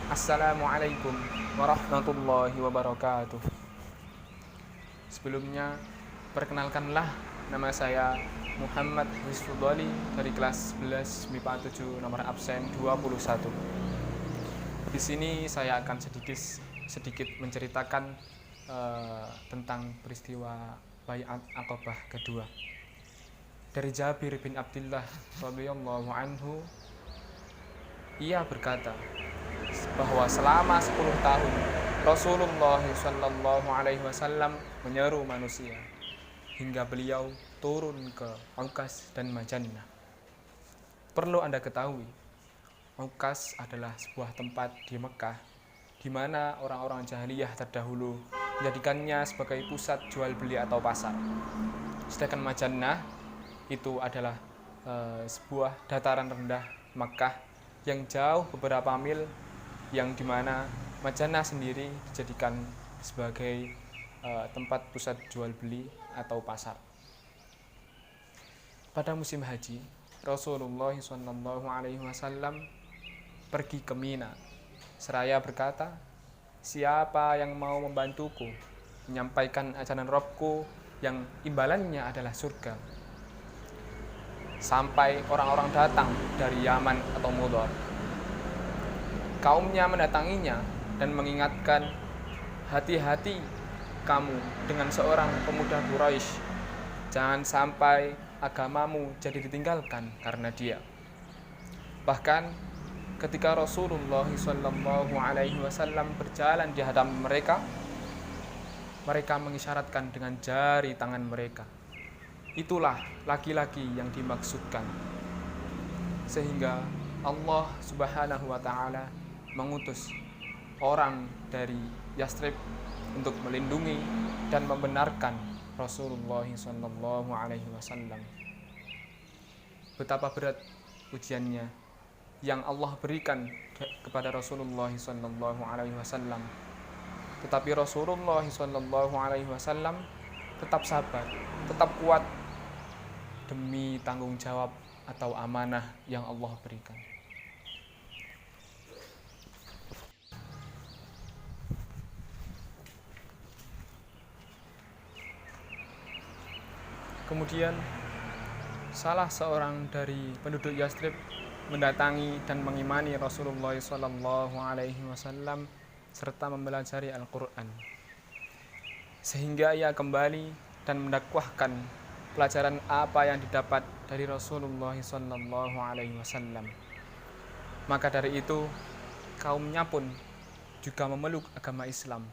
Assalamualaikum warahmatullahi wabarakatuh. Sebelumnya, perkenalkanlah, nama saya Muhammad Wisfudoli dari kelas 11 MIPA 7 nomor absen 21. Di sini saya akan sedikit menceritakan tentang peristiwa Bai'at Aqabah kedua. Dari Jabir bin Abdullah radhiyallahu anhu, ia berkata bahwa selama 10 tahun Rasulullah Shallallahu Alaihi Wasallam menyeru manusia hingga beliau turun ke Aukas dan Majannah. Perlu Anda ketahui, Aukas adalah sebuah tempat di Mekah di mana orang-orang jahiliyah terdahulu menjadikannya sebagai pusat jual beli atau pasar. Sedangkan Majannah itu adalah sebuah dataran rendah Mekah yang jauh beberapa mil, yang dimana Majannah sendiri dijadikan sebagai tempat pusat jual beli atau pasar. Pada musim haji, Rasulullah SAW pergi ke Mina seraya berkata, "Siapa yang mau membantuku menyampaikan ajaran Robku yang imbalannya adalah surga?" Sampai orang-orang datang dari Yaman atau Mudhar. Kaumnya mendatanginya dan mengingatkan, "Hati-hati kamu dengan seorang pemuda Quraisy. Jangan sampai agamamu jadi ditinggalkan karena dia." Bahkan ketika Rasulullah SAW berjalan di hadapan mereka, mereka mengisyaratkan dengan jari tangan mereka. Itulah laki-laki yang dimaksudkan. Sehingga Allah Subhanahu wa Ta'ala mengutus orang dari Yastrib untuk melindungi dan membenarkan Rasulullah SAW. Betapa berat ujiannya yang Allah berikan kepada Rasulullah SAW. Tetapi Rasulullah SAW tetap sabar, tetap kuat demi tanggung jawab atau amanah yang Allah berikan. Kemudian salah seorang dari penduduk Yastrib mendatangi dan mengimani Rasulullah SAW serta mempelajari Al-Quran, sehingga ia kembali dan mendakwahkan pelajaran apa yang didapat dari Rasulullah SAW. Maka dari itu, kaumnya pun juga memeluk agama Islam.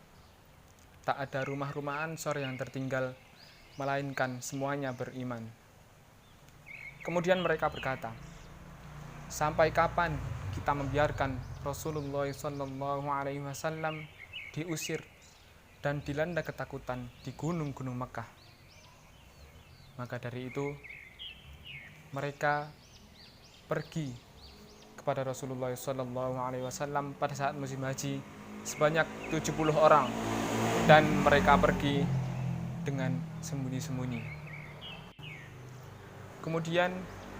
Tak ada rumah-rumah Ansor yang tertinggal, melainkan semuanya beriman. Kemudian mereka berkata, "Sampai kapan kita membiarkan Rasulullah SAW diusir dan dilanda ketakutan di gunung-gunung Mekah?" Maka dari itu mereka pergi kepada Rasulullah SAW pada saat musim haji sebanyak 70 orang, dan mereka pergi dengan sembunyi-sembunyi. Kemudian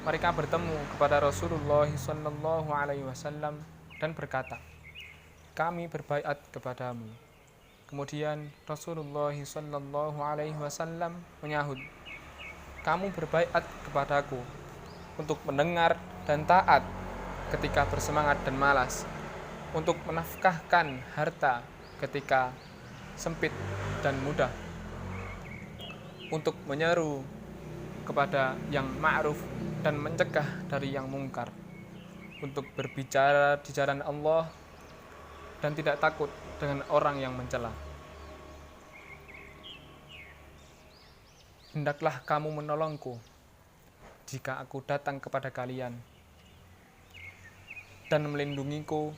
mereka bertemu kepada Rasulullah SAW dan berkata, "Kami berbaiat kepadamu." Kemudian Rasulullah SAW menyahut, "Kamu berbaiat kepadaku untuk mendengar dan taat ketika bersemangat dan malas, untuk menafkahkan harta ketika sempit dan mudah, untuk menyeru kepada yang ma'ruf dan mencegah dari yang mungkar, untuk berbicara di jalan Allah dan tidak takut dengan orang yang mencela. Hendaklah kamu menolongku jika aku datang kepada kalian dan melindungiku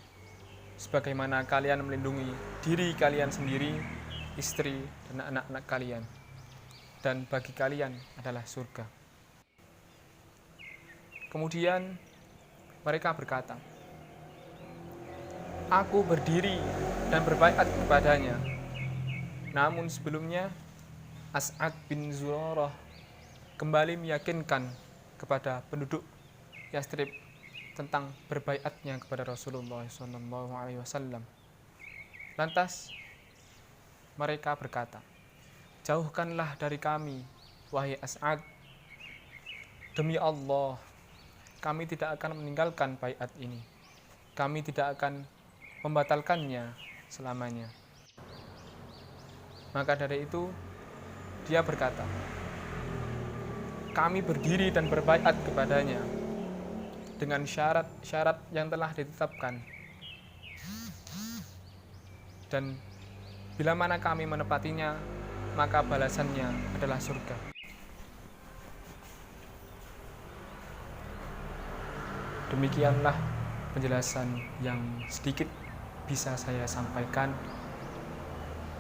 sebagaimana kalian melindungi diri kalian sendiri, istri, dan anak-anak kalian. Dan bagi kalian adalah surga." Kemudian mereka berkata, "Aku berdiri dan berbaiat kepadanya." Namun sebelumnya As'ad bin Zurarah kembali meyakinkan kepada penduduk Yastrib tentang berbaiatnya kepada Rasulullah SAW. Lantas mereka berkata, "Jauhkanlah dari kami, wahai As'ad. Demi Allah, kami tidak akan meninggalkan baiat ini. Kami tidak akan membatalkannya selamanya." Maka dari itu, dia berkata, "Kami berdiri dan berbaiat kepadanya dengan syarat-syarat yang telah ditetapkan. Dan bila mana kami menepatinya, maka balasannya adalah surga." Demikianlah penjelasan yang sedikit bisa saya sampaikan.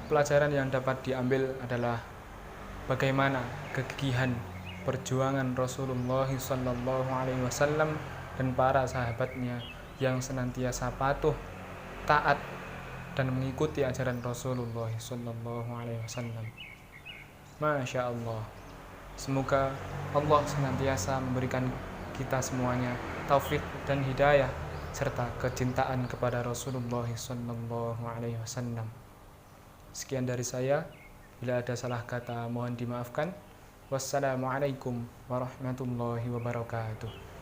Pelajaran yang dapat diambil adalah bagaimana kegigihan perjuangan Rasulullah SAW dan para sahabatnya yang senantiasa patuh, taat, dan mengikuti ajaran Rasulullah SAW. Masya Allah. Semoga Allah senantiasa memberikan kita semuanya taufik dan hidayah serta kecintaan kepada Rasulullah SAW. Sekian dari saya. Bila ada salah kata mohon dimaafkan. Wassalamualaikum warahmatullahi wabarakatuh.